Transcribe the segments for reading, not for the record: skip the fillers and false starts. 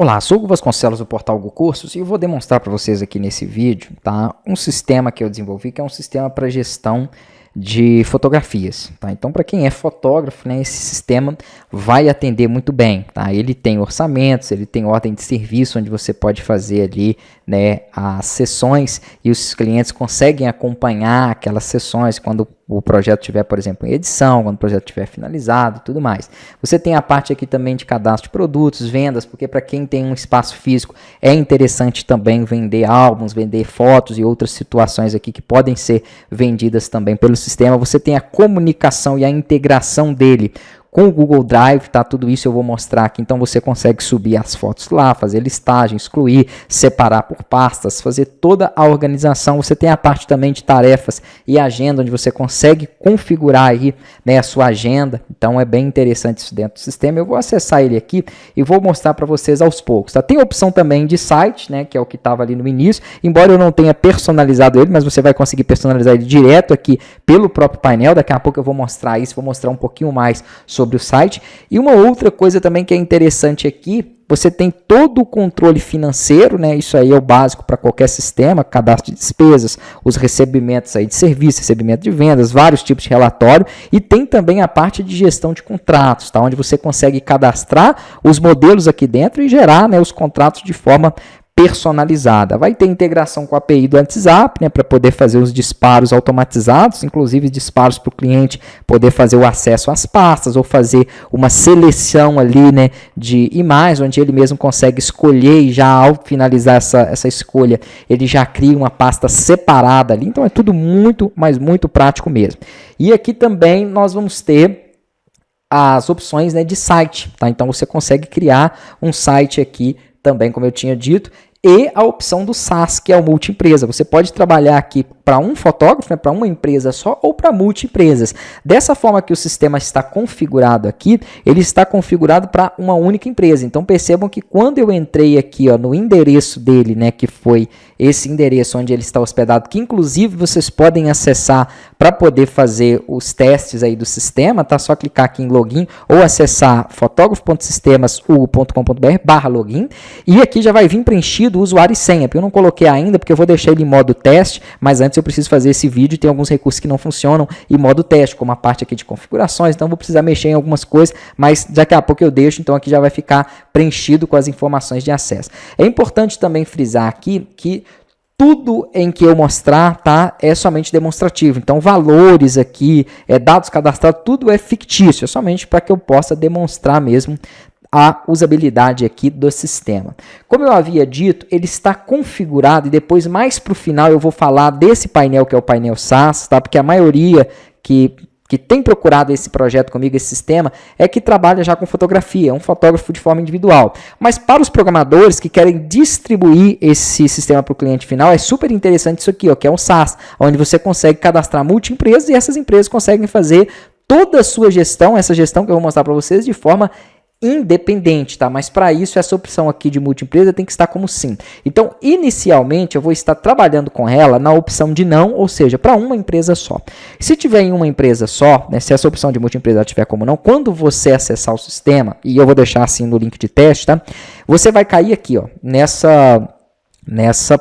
Olá, sou o Hugo Vasconcelos do portal Go Cursos e eu vou demonstrar para vocês aqui nesse vídeo, tá, um sistema que eu desenvolvi, que é um sistema para gestão de fotografias, tá? Então, para quem é fotógrafo, né, esse sistema vai atender muito bem, tá? Ele tem orçamentos, ele tem ordem de serviço, onde você pode fazer ali, né, as sessões e os clientes conseguem acompanhar aquelas sessões quando o projeto estiver, por exemplo, em edição, quando o projeto estiver finalizado e tudo mais. Você tem a parte aqui também de cadastro de produtos, vendas, porque para quem tem um espaço físico é interessante também vender álbuns, vender fotos e outras situações aqui que podem ser vendidas também pelo sistema. Você tem a comunicação e a integração dele com o Google Drive, tá? Tudo isso eu vou mostrar aqui. Então você consegue subir as fotos lá, fazer listagem, excluir, separar por pastas, fazer toda a organização. Você tem a parte também de tarefas e agenda, onde você consegue configurar aí, né, a sua agenda. Então é bem interessante isso dentro do sistema. Eu vou acessar ele aqui e vou mostrar para vocês aos poucos, tá? Tem a opção também de site, né, que é o que estava ali no início. Embora eu não tenha personalizado ele, mas você vai conseguir personalizar ele direto aqui pelo próprio painel. Daqui a pouco eu vou mostrar isso, vou mostrar um pouquinho mais sobre o site. E uma outra coisa também que é interessante aqui, você tem todo o controle financeiro, né? Isso aí é o básico para qualquer sistema, cadastro de despesas, os recebimentos aí de serviço, recebimento de vendas, vários tipos de relatório, e tem também a parte de gestão de contratos, tá? Onde você consegue cadastrar os modelos aqui dentro e gerar, né, os contratos de forma personalizada. Vai ter integração com a API do WhatsApp, né, para poder fazer os disparos automatizados, inclusive disparos para o cliente poder fazer o acesso às pastas ou fazer uma seleção ali, né, de imagens, onde ele mesmo consegue escolher e já ao finalizar essa escolha, ele já cria uma pasta separada ali. Então é tudo muito, mas muito prático mesmo. E aqui também nós vamos ter as opções, né, de site, tá? Então você consegue criar um site aqui também, como eu tinha dito, e a opção do SaaS, que é o multi-empresa. Você pode trabalhar aqui para um fotógrafo, né, para uma empresa só, ou para multi-empresas. Dessa forma que o sistema está configurado aqui, ele está configurado para uma única empresa. Então percebam que quando eu entrei aqui, ó, no endereço dele, né, que foi esse endereço onde ele está hospedado, que inclusive vocês podem acessar para poder fazer os testes aí do sistema, tá? Só clicar aqui em login ou acessar fotógrafo.sistemas.com.br/login, e aqui já vai vir preenchido o usuário e senha, porque eu não coloquei ainda, porque eu vou deixar ele em modo teste, mas antes eu preciso fazer esse vídeo e tem alguns recursos que não funcionam em modo teste, como a parte aqui de configurações, então vou precisar mexer em algumas coisas, mas daqui a pouco eu deixo, então aqui já vai ficar preenchido com as informações de acesso. É importante também frisar aqui que tudo em que eu mostrar, tá, é somente demonstrativo. Então, valores aqui, dados cadastrados, tudo é fictício, é somente para que eu possa demonstrar mesmo a usabilidade aqui do sistema. Como eu havia dito, ele está configurado e depois mais para o final eu vou falar desse painel que é o painel SaaS, tá? Porque a maioria que tem procurado esse projeto comigo, esse sistema, é que trabalha já com fotografia, é um fotógrafo de forma individual. Mas para os programadores que querem distribuir esse sistema para o cliente final, é super interessante isso aqui, ó, que é um SaaS, onde você consegue cadastrar multi-empresas e essas empresas conseguem fazer toda a sua gestão, essa gestão que eu vou mostrar para vocês, de forma independente, tá? Mas para isso essa opção aqui de multi-empresa tem que estar como sim. Então, inicialmente eu vou estar trabalhando com ela na opção de não, ou seja, para uma empresa só. Se tiver em uma empresa só, né, se essa opção de multi-empresa tiver como não, quando você acessar o sistema, e eu vou deixar assim no link de teste, tá? Você vai cair aqui, ó, nessa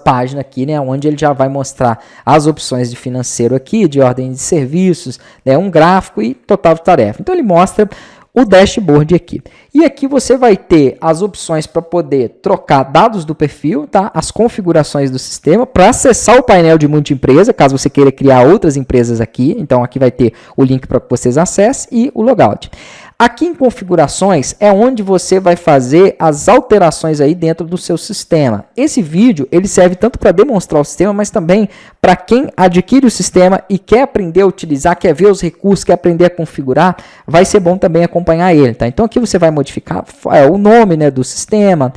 página aqui, né, onde ele já vai mostrar as opções de financeiro aqui, de ordem de serviços, né, um gráfico e total de tarefa. Então ele mostra o dashboard aqui. E aqui você vai ter as opções para poder trocar dados do perfil, tá? As configurações do sistema, para acessar o painel de multi-empresa, caso você queira criar outras empresas aqui. Então aqui vai ter o link para que vocês acessem e o logout. Aqui em configurações é onde você vai fazer as alterações aí dentro do seu sistema. Esse vídeo ele serve tanto para demonstrar o sistema, mas também para quem adquire o sistema e quer aprender a utilizar, quer ver os recursos, quer aprender a configurar, vai ser bom também acompanhar ele, tá? Então aqui você vai modificar o nome, né, do sistema,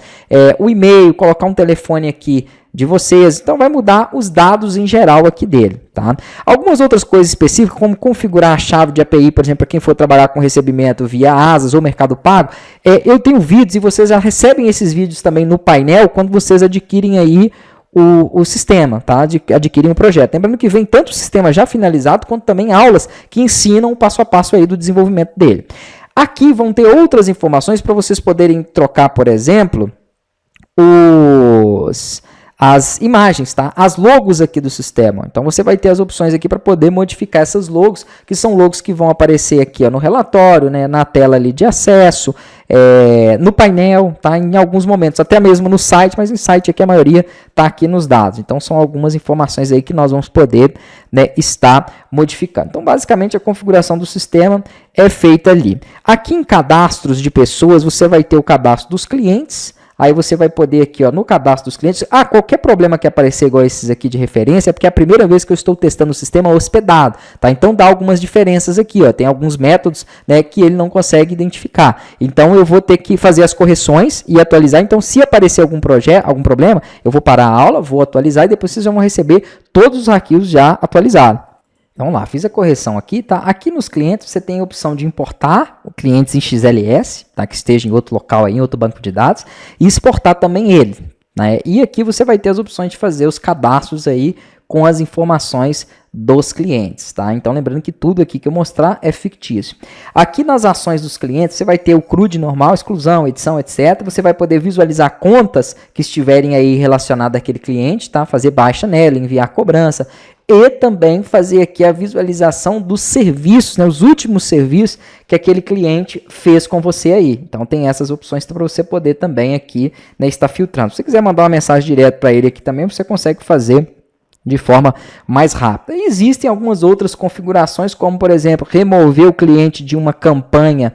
o e-mail, colocar um telefone aqui de vocês, então vai mudar os dados em geral aqui dele, tá? Algumas outras coisas específicas, como configurar a chave de API, por exemplo, para quem for trabalhar com recebimento via Asas ou Mercado Pago, eu tenho vídeos e vocês já recebem esses vídeos também no painel quando vocês adquirem aí o sistema, tá? Adquirem o projeto. Lembrando que vem tanto o sistema já finalizado, quanto também aulas que ensinam o passo a passo aí do desenvolvimento dele. Aqui vão ter outras informações para vocês poderem trocar, por exemplo, as imagens, tá? As logos aqui do sistema. Então você vai ter as opções aqui para poder modificar essas logos, que são logos que vão aparecer aqui ó, no relatório, né, na tela ali de acesso, no painel, tá? Em alguns momentos, até mesmo no site, mas em site aqui a maioria está aqui nos dados. Então são algumas informações aí que nós vamos poder, né, estar modificando. Então basicamente a configuração do sistema é feita ali. Aqui em cadastros de pessoas, você vai ter o cadastro dos clientes. Aí você vai poder aqui, ó, no cadastro dos clientes, qualquer problema que aparecer igual esses aqui de referência, é porque é a primeira vez que eu estou testando o sistema hospedado, tá? Então dá algumas diferenças aqui, ó, tem alguns métodos, né, que ele não consegue identificar. Então eu vou ter que fazer as correções e atualizar. Então se aparecer algum problema, eu vou parar a aula, vou atualizar e depois vocês vão receber todos os arquivos já atualizados. Então, vamos lá, fiz a correção aqui, tá? Aqui nos clientes você tem a opção de importar clientes em XLS, tá? Que esteja em outro local, aí, em outro banco de dados, e exportar também ele, né? E aqui você vai ter as opções de fazer os cadastros aí com as informações dos clientes, tá? Então, lembrando que tudo aqui que eu mostrar é fictício. Aqui nas ações dos clientes, você vai ter o CRUD normal, exclusão, edição, etc. Você vai poder visualizar contas que estiverem aí relacionadas àquele cliente, tá? Fazer baixa nela, enviar cobrança, e também fazer aqui a visualização dos serviços, né, os últimos serviços que aquele cliente fez com você aí. Então tem essas opções para você poder também aqui, né, estar filtrando. Se você quiser mandar uma mensagem direto para ele aqui também, você consegue fazer de forma mais rápida. E existem algumas outras configurações, como por exemplo, remover o cliente de uma campanha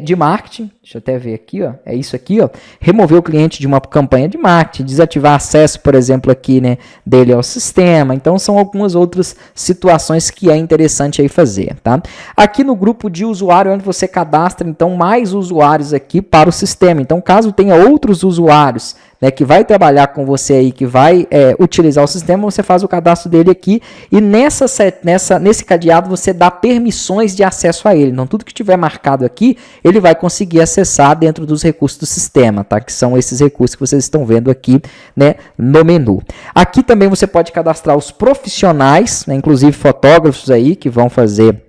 de marketing. Deixa eu até ver aqui, ó. É isso aqui, ó. Remover o cliente de uma campanha de marketing, desativar acesso, por exemplo, aqui, né, dele ao sistema. Então, são algumas outras situações que é interessante aí fazer, tá? Aqui no grupo de usuário, onde você cadastra, então, mais usuários aqui para o sistema. Então, caso tenha outros usuários, né, que vai trabalhar com você aí, que vai utilizar o sistema, você faz o cadastro dele aqui e nesse cadeado você dá permissões de acesso a ele. Então, tudo que tiver marcado aqui, ele vai conseguir acessar dentro dos recursos do sistema, tá? Que são esses recursos que vocês estão vendo aqui, né, no menu. Aqui também você pode cadastrar os profissionais, né, inclusive fotógrafos aí que vão fazer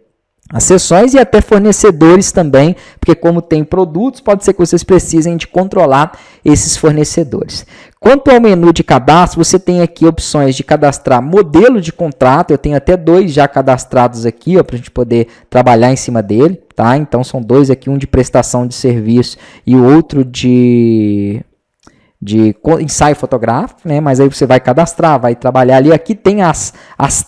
as sessões e até fornecedores também, porque como tem produtos, pode ser que vocês precisem de controlar esses fornecedores. Quanto ao menu de cadastro, você tem aqui opções de cadastrar modelo de contrato, eu tenho até 2 já cadastrados aqui, para a gente poder trabalhar em cima dele, tá? Então são 2 aqui, um de prestação de serviço e o outro de ensaio fotográfico, né? Mas aí você vai cadastrar, vai trabalhar ali. Aqui tem as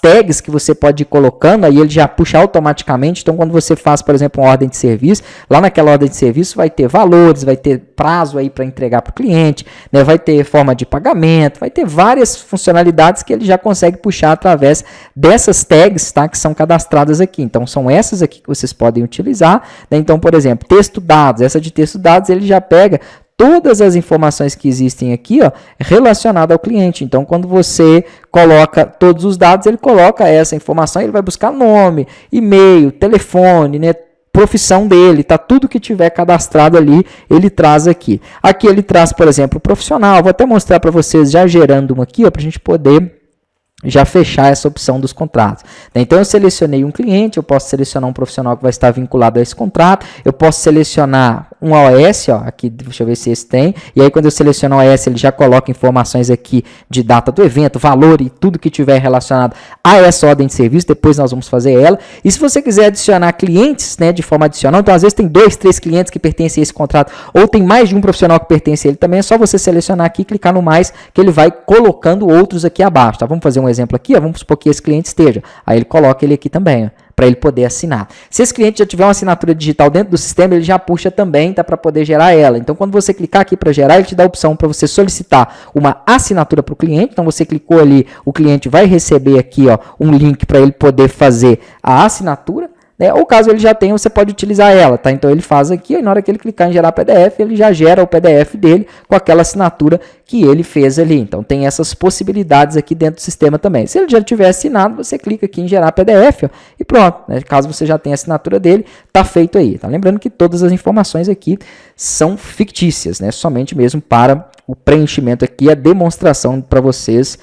tags que você pode ir colocando, aí ele já puxa automaticamente. Então, quando você faz, por exemplo, uma ordem de serviço, lá naquela ordem de serviço vai ter valores, vai ter prazo aí para entregar para o cliente, né? Vai ter forma de pagamento, vai ter várias funcionalidades que ele já consegue puxar através dessas tags, tá? Que são cadastradas aqui. Então, são essas aqui que vocês podem utilizar, né? Então, por exemplo, texto dados, essa de texto dados ele já pega todas as informações que existem aqui, ó, relacionadas ao cliente. Então, quando você coloca todos os dados, ele coloca essa informação, ele vai buscar nome, e-mail, telefone, né, profissão dele, tá? Tudo que tiver cadastrado ali, ele traz aqui. Aqui ele traz, por exemplo, o profissional. Vou até mostrar para vocês já gerando uma aqui, para a gente poder já fechar essa opção dos contratos. Então, eu selecionei um cliente, eu posso selecionar um profissional que vai estar vinculado a esse contrato, eu posso selecionar um OS, ó, aqui, deixa eu ver se esse tem, e aí quando eu seleciono o OS, ele já coloca informações aqui de data do evento, valor e tudo que tiver relacionado a essa ordem de serviço, depois nós vamos fazer ela. E se você quiser adicionar clientes, né, de forma adicional, então às vezes tem 2, 3 clientes que pertencem a esse contrato, ou tem mais de um profissional que pertence a ele também, é só você selecionar aqui, clicar no mais, que ele vai colocando outros aqui abaixo, tá? Vamos fazer um exemplo aqui, ó, vamos supor que esse cliente esteja, aí ele coloca ele aqui também, para ele poder assinar. Se esse cliente já tiver uma assinatura digital dentro do sistema, ele já puxa também, tá, para poder gerar ela. Então, quando você clicar aqui para gerar, ele te dá a opção para você solicitar uma assinatura para o cliente. Então, você clicou ali, o cliente vai receber aqui, ó, um link para ele poder fazer a assinatura, né? Ou caso ele já tenha, você pode utilizar ela, tá? Então ele faz aqui, e na hora que ele clicar em gerar PDF, ele já gera o PDF dele com aquela assinatura que ele fez ali. Então tem essas possibilidades aqui dentro do sistema também. Se ele já tiver assinado, você clica aqui em gerar PDF, ó, e pronto, né? Caso você já tenha a assinatura dele, tá feito aí, tá? Lembrando que todas as informações aqui são fictícias, né? Somente mesmo para o preenchimento aqui, a demonstração para vocês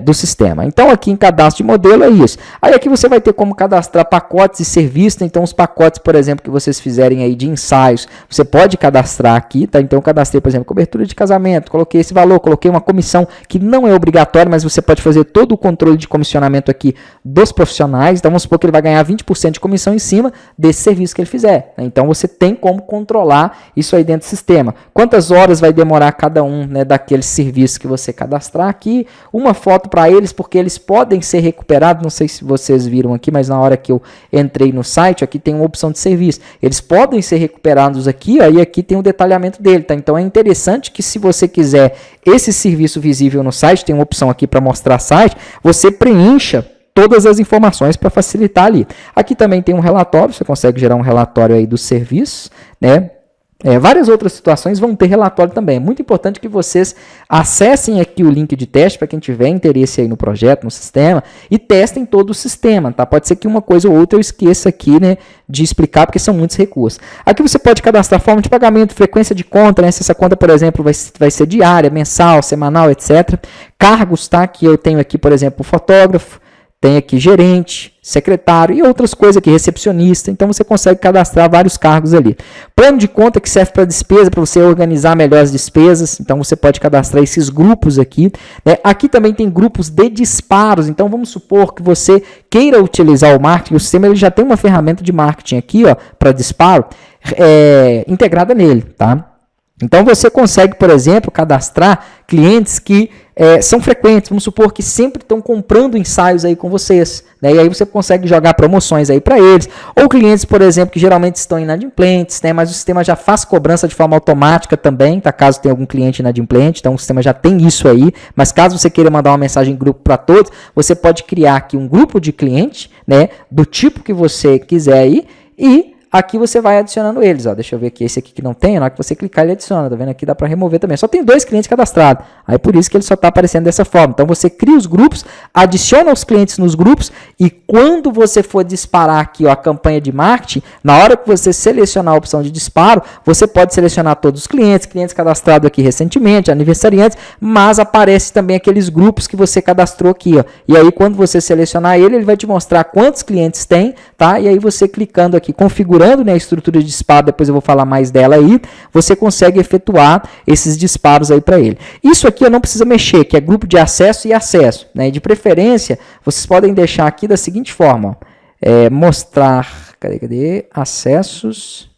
do sistema. Então aqui em cadastro de modelo é isso. Aí aqui você vai ter como cadastrar pacotes e serviços, então os pacotes, por exemplo, que vocês fizerem aí de ensaios, você pode cadastrar aqui, tá? Então eu cadastrei, por exemplo, cobertura de casamento, coloquei esse valor, coloquei uma comissão que não é obrigatória, mas você pode fazer todo o controle de comissionamento aqui dos profissionais, então vamos supor que ele vai ganhar 20% de comissão em cima desse serviço que ele fizer, né? Então você tem como controlar isso aí dentro do sistema. Quantas horas vai demorar cada um, né, daqueles serviços que você cadastrar aqui, uma foto para eles, porque eles podem ser recuperados, não sei se vocês viram aqui, mas na hora que eu entrei no site, aqui tem uma opção de serviço, eles podem ser recuperados aqui, ó, e aqui tem o detalhamento dele, tá? Então é interessante que se você quiser esse serviço visível no site, tem uma opção aqui para mostrar site, você preencha todas as informações para facilitar ali. Aqui também tem um relatório, você consegue gerar um relatório aí dos serviços, né? Várias outras situações vão ter relatório também. É muito importante que vocês acessem aqui o link de teste para quem tiver interesse aí no projeto, no sistema, e testem todo o sistema, tá? Pode ser que uma coisa ou outra eu esqueça aqui, né, de explicar, porque são muitos recursos. Aqui você pode cadastrar forma de pagamento, frequência de conta, né? Se essa conta, por exemplo, vai ser diária, mensal, semanal, etc. Cargos, tá? Que eu tenho aqui, por exemplo, fotógrafo, tem aqui gerente, secretário e outras coisas aqui, recepcionista. Então você consegue cadastrar vários cargos ali. Plano de conta que serve para despesa, para você organizar melhor as despesas. Então você pode cadastrar esses grupos aqui, né? Aqui também tem grupos de disparos. Então vamos supor que você queira utilizar o marketing. O sistema ele já tem uma ferramenta de marketing aqui, ó, para disparo, integrada nele, tá? Então você consegue, por exemplo, cadastrar clientes que são frequentes, vamos supor que sempre estão comprando ensaios aí com vocês, né? E aí você consegue jogar promoções aí para eles, ou clientes, por exemplo, que geralmente estão inadimplentes, né? Mas o sistema já faz cobrança de forma automática também, tá? Caso tenha algum cliente inadimplente, então o sistema já tem isso aí, mas caso você queira mandar uma mensagem em grupo para todos, você pode criar aqui um grupo de clientes, né? Do tipo que você quiser aí, e aqui você vai adicionando eles, ó. Deixa eu ver aqui, esse aqui que não tem, na hora que você clicar ele adiciona, tá vendo? Aqui dá para remover também. Só tem 2 clientes cadastrados, aí por isso que ele só está aparecendo dessa forma. Então você cria os grupos, adiciona os clientes nos grupos e quando você for disparar aqui, ó, a campanha de marketing, na hora que você selecionar a opção de disparo, você pode selecionar todos os clientes cadastrados aqui recentemente, aniversariantes, mas aparece também aqueles grupos que você cadastrou aqui, ó. E aí quando você selecionar ele, ele vai te mostrar quantos clientes tem, tá? E aí você clicando aqui, configurando, né, a estrutura de disparo, depois eu vou falar mais dela aí, você consegue efetuar esses disparos aí para ele. Isso aqui eu não precisa mexer, que é grupo de acesso e acesso, né? E de preferência, vocês podem deixar aqui da seguinte forma, ó, mostrar, cadê, acessos.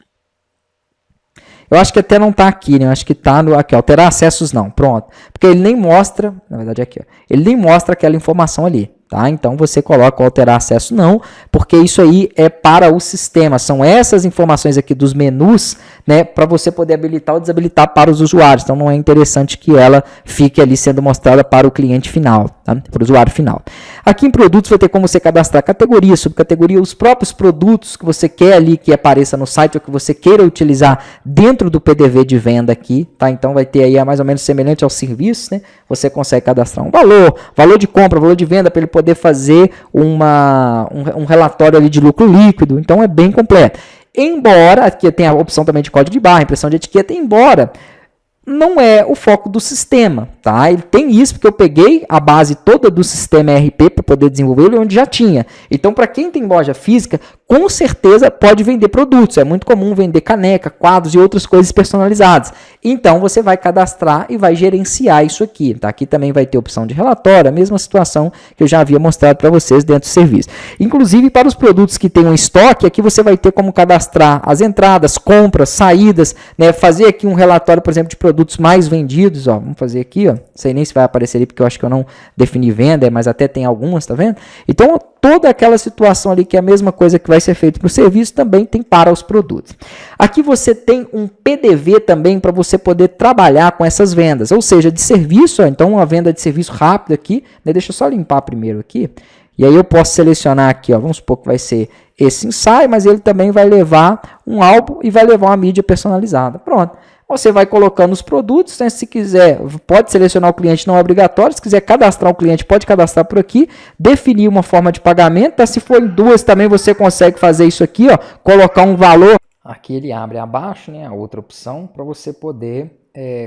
Eu acho que até não está aqui, né? Eu acho que está aqui, ó, alterar acessos não, pronto. Porque ele nem mostra, na verdade aqui, ó, ele nem mostra aquela informação ali. Tá? Então você coloca alterar acesso não, porque isso aí é para o sistema, são essas informações aqui dos menus, né, para você poder habilitar ou desabilitar para os usuários, então não é interessante que ela fique ali sendo mostrada para o cliente final, tá? Para o usuário final. Aqui em produtos vai ter como você cadastrar categoria, subcategoria, os próprios produtos que você quer ali que apareça no site ou que você queira utilizar dentro do PDV de venda aqui, tá? Então vai ter aí mais ou menos semelhante ao serviço, né? Você consegue cadastrar um valor de compra, valor de venda para ele poder fazer um relatório ali de lucro líquido, então é bem completo. Embora, aqui tem a opção também de código de barra, impressão de etiqueta, embora não é o foco do sistema, tá? Ele tem isso porque eu peguei a base toda do sistema ERP para poder desenvolver ele onde já tinha. Então, para quem tem loja física, com certeza pode vender produtos. É muito comum vender caneca, quadros e outras coisas personalizadas. Então, você vai cadastrar e vai gerenciar isso aqui, tá? Aqui também vai ter opção de relatório, a mesma situação que eu já havia mostrado para vocês dentro do serviço. Inclusive, para os produtos que tenham estoque, aqui você vai ter como cadastrar as entradas, compras, saídas, né? Fazer aqui um relatório, por exemplo, de produtos mais vendidos, ó. Vamos fazer aqui, ó. Não sei nem se vai aparecer ali, porque eu acho que eu não defini venda, mas até tem algumas, tá vendo? Então, toda aquela situação ali que é a mesma coisa que vai ser feito para o serviço, também tem para os produtos. Aqui você tem um PDV também para você poder trabalhar com essas vendas, ou seja, de serviço, ó, então uma venda de serviço rápido aqui, né? Deixa eu só limpar primeiro aqui, e aí eu posso selecionar aqui, ó, vamos supor que vai ser esse ensaio, mas ele também vai levar um álbum e vai levar uma mídia personalizada. Pronto. Você vai colocando os produtos, né? Se quiser, pode selecionar o cliente, não é obrigatório. Se quiser cadastrar o cliente, pode cadastrar por aqui. Definir uma forma de pagamento. Tá? Se for em duas, também você consegue fazer isso aqui, ó, colocar um valor. Aqui ele abre abaixo, né, a outra opção, para você poder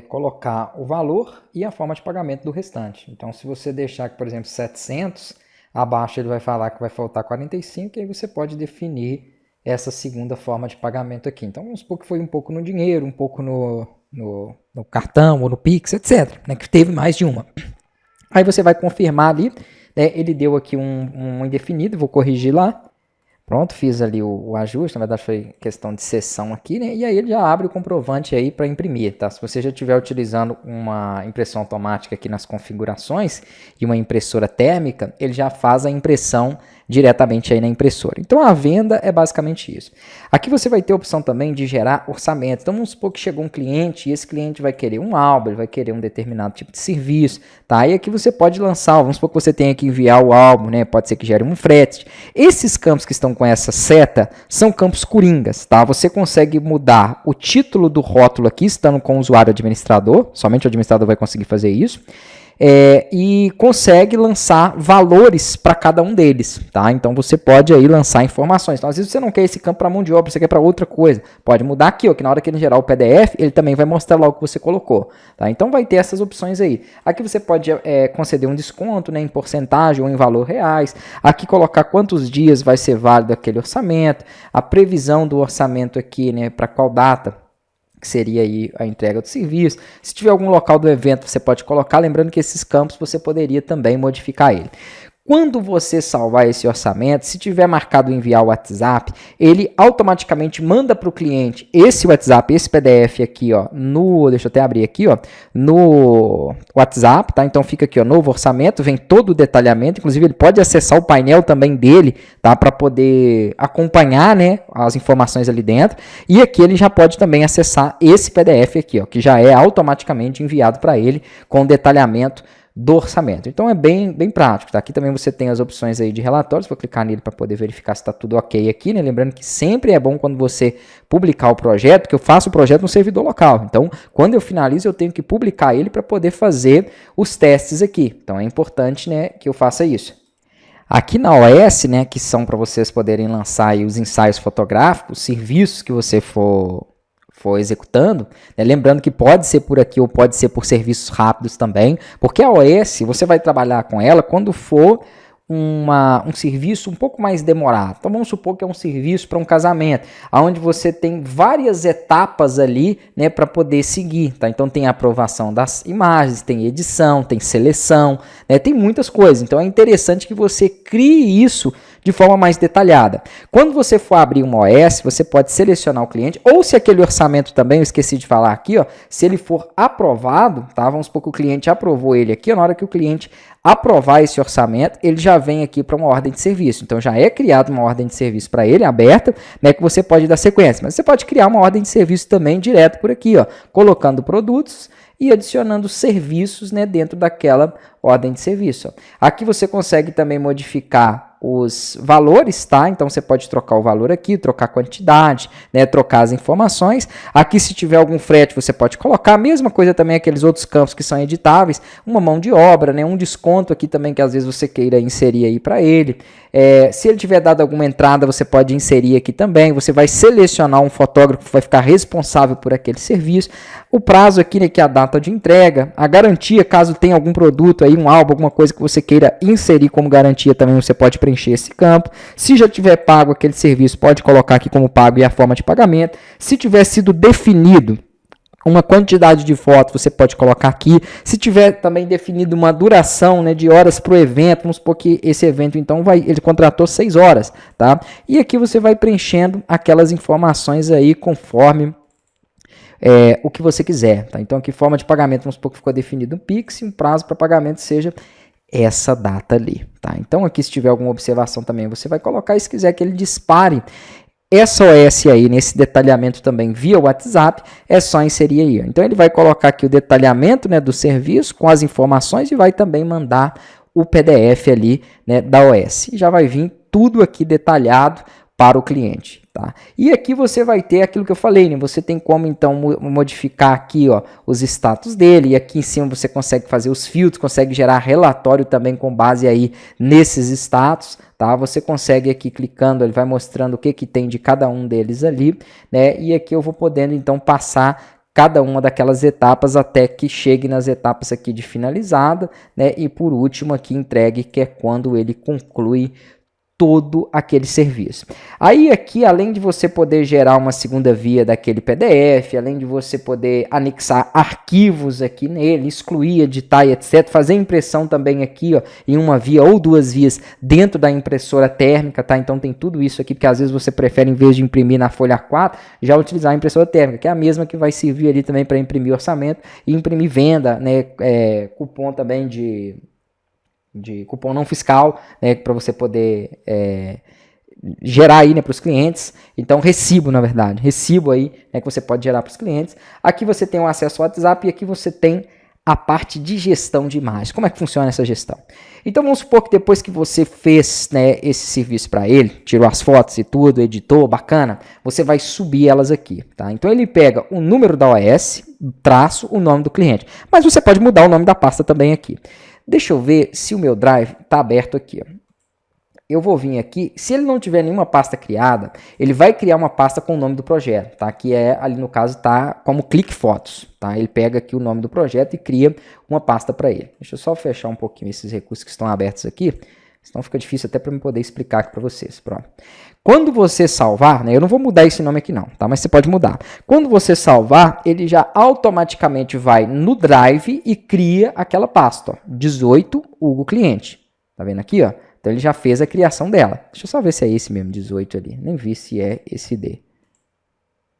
colocar o valor e a forma de pagamento do restante. Então, se você deixar aqui, por exemplo, 700, abaixo ele vai falar que vai faltar 45, e aí você pode definir essa segunda forma de pagamento aqui. Então, vamos supor que foi um pouco no dinheiro, um pouco no cartão ou no Pix, etc. Né, que teve mais de uma. Aí você vai confirmar ali, né, ele deu aqui um indefinido, vou corrigir lá. Pronto, fiz ali o ajuste, na verdade foi questão de sessão aqui, né? E aí ele já abre o comprovante aí para imprimir, tá? Se você já estiver utilizando uma impressão automática aqui nas configurações e uma impressora térmica, ele já faz a impressão diretamente aí na impressora. Então a venda é basicamente isso. Aqui você vai ter a opção também de gerar orçamento. Então vamos supor que chegou um cliente e esse cliente vai querer um álbum, ele vai querer um determinado tipo de serviço, tá? E aqui você pode lançar, vamos supor que você tenha que enviar o álbum, né? Pode ser que gere um frete. Esses campos que estão com essa seta são campos coringas, tá? Você consegue mudar o título do rótulo aqui, estando com o usuário administrador, somente o administrador vai conseguir fazer isso. E consegue lançar valores para cada um deles, tá? Então você pode aí lançar informações. Então, às vezes você não quer esse campo para mão de obra, você quer para outra coisa. Pode mudar aqui, ó, que na hora que ele gerar o PDF, ele também vai mostrar lá o que você colocou, tá? Então vai ter essas opções aí. Aqui você pode conceder um desconto, né, em porcentagem ou em valor reais. Aqui colocar quantos dias vai ser válido aquele orçamento, a previsão do orçamento aqui, né, para qual data que seria aí a entrega do serviço. Se tiver algum local do evento, você pode colocar, lembrando que esses campos você poderia também modificar ele. Quando você salvar esse orçamento, se tiver marcado enviar o WhatsApp, ele automaticamente manda para o cliente esse WhatsApp, esse PDF aqui, ó, deixa eu até abrir aqui, ó, no WhatsApp, tá? Então fica aqui, ó, novo orçamento, vem todo o detalhamento, inclusive ele pode acessar o painel também dele, tá? Para poder acompanhar, né, as informações ali dentro. E aqui ele já pode também acessar esse PDF aqui, ó, que já é automaticamente enviado para ele com o detalhamento do orçamento. Então é bem prático, tá? Aqui também você tem as opções aí de relatórios, vou clicar nele para poder verificar se está tudo ok aqui, né? Lembrando que sempre é bom quando você publicar o projeto, que eu faço o projeto no servidor local. Então, quando eu finalizo, eu tenho que publicar ele para poder fazer os testes aqui. Então é importante, né, que eu faça isso. Aqui na OS, né, que são para vocês poderem lançar aí os ensaios fotográficos, serviços que você for executando, né? Lembrando que pode ser por aqui ou pode ser por serviços rápidos também, porque a OS, você vai trabalhar com ela quando for um serviço um pouco mais demorado. Então vamos supor que é um serviço para um casamento, onde você tem várias etapas ali, né, para poder seguir, tá? Então tem a aprovação das imagens, tem edição, tem seleção, né, tem muitas coisas. Então é interessante que você crie isso de forma mais detalhada. Quando você for abrir uma OS, você pode selecionar o cliente, ou se aquele orçamento também, eu esqueci de falar aqui, ó, se ele for aprovado, tá? Vamos supor que o cliente aprovou ele aqui, ó, na hora que o cliente aprovar esse orçamento, ele já vem aqui para uma ordem de serviço. Então já é criada uma ordem de serviço para ele, aberta, né, que você pode dar sequência. Mas você pode criar uma ordem de serviço também direto por aqui, ó, colocando produtos e adicionando serviços, né, dentro daquela ordem de serviço. Aqui você consegue também modificar os valores, tá? Então você pode trocar o valor aqui, trocar a quantidade, né? Trocar as informações. Aqui, se tiver algum frete, você pode colocar. A mesma coisa também aqueles outros campos que são editáveis, uma mão de obra, né? Um desconto aqui também que às vezes você queira inserir aí para ele. Se ele tiver dado alguma entrada, você pode inserir aqui também. Você vai selecionar um fotógrafo que vai ficar responsável por aquele serviço. O prazo aqui, né, que é a data de entrega. A garantia, caso tenha algum produto aí, um álbum, alguma coisa que você queira inserir como garantia, também você pode preencher esse campo. Se já tiver pago aquele serviço, pode colocar aqui como pago e a forma de pagamento. Se tiver sido definido uma quantidade de fotos, você pode colocar aqui. Se tiver também definido uma duração, né, de horas para o evento, vamos supor que esse evento então ele contratou 6 horas, tá? E aqui você vai preenchendo aquelas informações aí conforme o que você quiser, tá? Então aqui forma de pagamento, vamos supor que ficou definido um Pix e um prazo para pagamento seja essa data ali, tá? Então aqui, se tiver alguma observação também, você vai colocar, e se quiser que ele dispare SOS aí nesse detalhamento também via WhatsApp, é só inserir aí. Então ele vai colocar aqui o detalhamento, né, do serviço com as informações e vai também mandar o PDF ali, né, da OS. E já vai vir tudo aqui detalhado para o cliente, tá? E aqui você vai ter aquilo que eu falei, né? Você tem como então modificar aqui, ó, os status dele, e aqui em cima você consegue fazer os filtros, consegue gerar relatório também com base aí nesses status, tá? Você consegue aqui clicando, ele vai mostrando o que tem de cada um deles ali, né? E aqui eu vou podendo então passar cada uma daquelas etapas até que chegue nas etapas aqui de finalizada, né? E por último aqui entregue, que é quando ele conclui todo aquele serviço. Aí aqui, além de você poder gerar uma segunda via daquele PDF, além de você poder anexar arquivos aqui nele, excluir, editar e etc, fazer impressão também aqui, ó, em uma via ou duas vias dentro da impressora térmica, tá? Então tem tudo isso aqui, porque às vezes você prefere, em vez de imprimir na folha A4, já utilizar a impressora térmica, que é a mesma que vai servir ali também para imprimir orçamento e imprimir venda, né? Cupom também de cupom não fiscal, né, para você poder gerar aí, né, para os clientes. Então, recibo, na verdade, recibo aí, né, que você pode gerar para os clientes. Aqui você tem o acesso ao WhatsApp e aqui você tem a parte de gestão de imagens. Como é que funciona essa gestão? Então, vamos supor que depois que você fez, né, esse serviço para ele, tirou as fotos e tudo, editou, bacana, você vai subir elas aqui, tá? Então, ele pega o número da OS, traço, o nome do cliente. Mas você pode mudar o nome da pasta também aqui. Deixa eu ver se o meu Drive está aberto aqui. Ó. Eu vou vir aqui, se ele não tiver nenhuma pasta criada, ele vai criar uma pasta com o nome do projeto, tá? Que é, ali no caso, tá como Clique Fotos, tá? Ele pega aqui o nome do projeto e cria uma pasta para ele. Deixa eu só fechar um pouquinho esses recursos que estão abertos aqui, senão fica difícil até para eu poder explicar aqui para vocês. Pronto. Quando você salvar, né, eu não vou mudar esse nome aqui não, tá? Mas você pode mudar. Quando você salvar, ele já automaticamente vai no Drive e cria aquela pasta, ó, 18 Hugo Cliente. Tá vendo aqui, ó? Então ele já fez a criação dela. Deixa eu só ver se é esse mesmo, 18 ali. Nem vi se é esse D.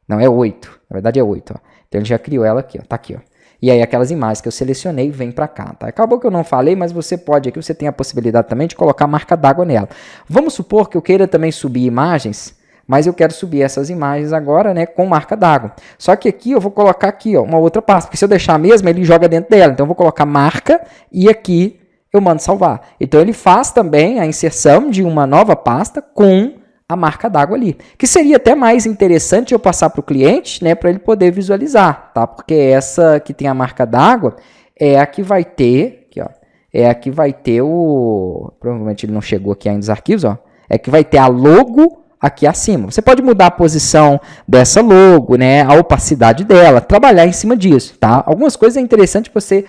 Não, é 8. Na verdade é 8, ó. Então ele já criou ela aqui, ó. Tá aqui, ó. E aí aquelas imagens que eu selecionei vêm para cá, tá? Acabou que eu não falei, mas você pode aqui, você tem a possibilidade também de colocar marca d'água nela. Vamos supor que eu queira também subir imagens, mas eu quero subir essas imagens agora, né, com marca d'água. Só que aqui eu vou colocar aqui, ó, uma outra pasta, porque se eu deixar a mesma, ele joga dentro dela. Então eu vou colocar marca e aqui eu mando salvar. Então ele faz também a inserção de uma nova pasta com a marca d'água ali, que seria até mais interessante eu passar para o cliente, né, para ele poder visualizar, tá? Porque essa que tem a marca d'água é a que vai ter, aqui, ó, é a que vai ter o, provavelmente ele não chegou aqui ainda nos arquivos, ó, é que vai ter a logo aqui acima. Você pode mudar a posição dessa logo, né, a opacidade dela, trabalhar em cima disso, tá? Algumas coisas é interessante você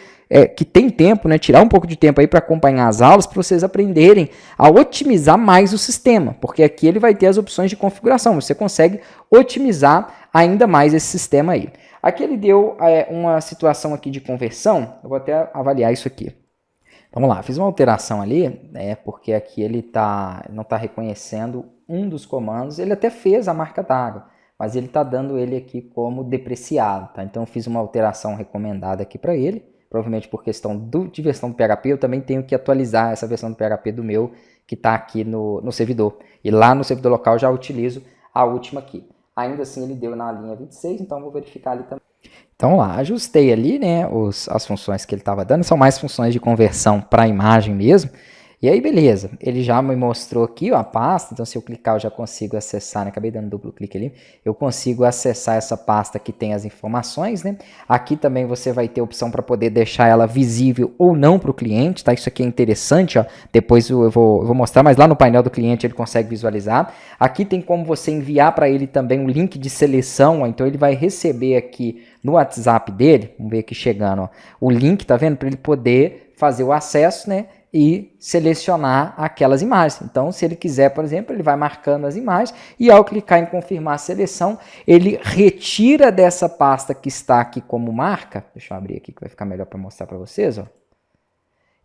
que tem tempo, né, tirar um pouco de tempo aí para acompanhar as aulas, para vocês aprenderem a otimizar mais o sistema, porque aqui ele vai ter as opções de configuração, você consegue otimizar ainda mais esse sistema aí. Aqui ele deu uma situação aqui de conversão, eu vou até avaliar isso aqui. Vamos lá, fiz uma alteração ali, porque aqui ele não está reconhecendo um dos comandos, ele até fez a marca d'água, mas ele está dando ele aqui como depreciado, tá? Então eu fiz uma alteração recomendada aqui para ele, provavelmente por questão de versão do PHP, eu também tenho que atualizar essa versão do PHP do meu, que está aqui no servidor. E lá no servidor local eu já utilizo a última aqui. Ainda assim ele deu na linha 26, então eu vou verificar ali também. Então lá, ajustei ali, né, as funções que ele estava dando, são mais funções de conversão para a imagem mesmo. E aí, beleza, ele já me mostrou aqui ó, a pasta, então se eu clicar eu já consigo acessar, né? Acabei dando duplo clique ali, eu consigo acessar essa pasta que tem as informações, né? Aqui também você vai ter a opção para poder deixar ela visível ou não para o cliente, tá? Isso aqui é interessante, ó, depois eu vou mostrar, mas lá no painel do cliente ele consegue visualizar. Aqui tem como você enviar para ele também um link de seleção, ó, então ele vai receber aqui no WhatsApp dele, vamos ver aqui chegando, ó, o link, tá vendo? Para ele poder fazer o acesso, né? E selecionar aquelas imagens. Então, se ele quiser, por exemplo, ele vai marcando as imagens e ao clicar em confirmar a seleção, ele retira dessa pasta que está aqui como marca, deixa eu abrir aqui que vai ficar melhor para mostrar para vocês, ó.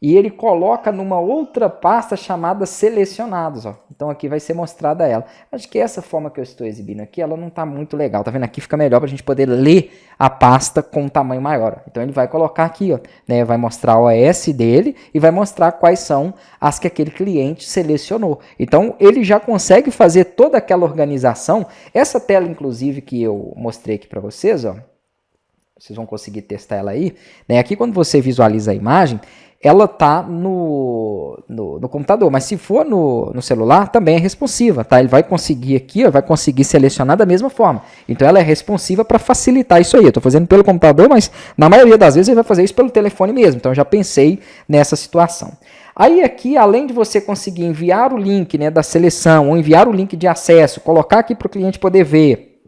E ele coloca numa outra pasta chamada selecionados, ó. Então aqui vai ser mostrada ela. Acho que essa forma que eu estou exibindo aqui, ela não está muito legal. Tá vendo? Aqui fica melhor para a gente poder ler a pasta com um tamanho maior. Então ele vai colocar aqui, ó, né? Vai mostrar o OS dele e vai mostrar quais são as que aquele cliente selecionou. Então ele já consegue fazer toda aquela organização. Essa tela, inclusive, que eu mostrei aqui para vocês, ó. Vocês vão conseguir testar ela aí. Né? Aqui quando você visualiza a imagem, ela está no computador, mas se for no celular, também é responsiva, tá? Ele vai conseguir aqui, ó, vai conseguir selecionar da mesma forma. Então ela é responsiva para facilitar isso aí. Eu estou fazendo pelo computador, mas na maioria das vezes ele vai fazer isso pelo telefone mesmo. Então eu já pensei nessa situação. Aí aqui, além de você conseguir enviar o link, né, da seleção, ou enviar o link de acesso, colocar aqui para o cliente poder ver,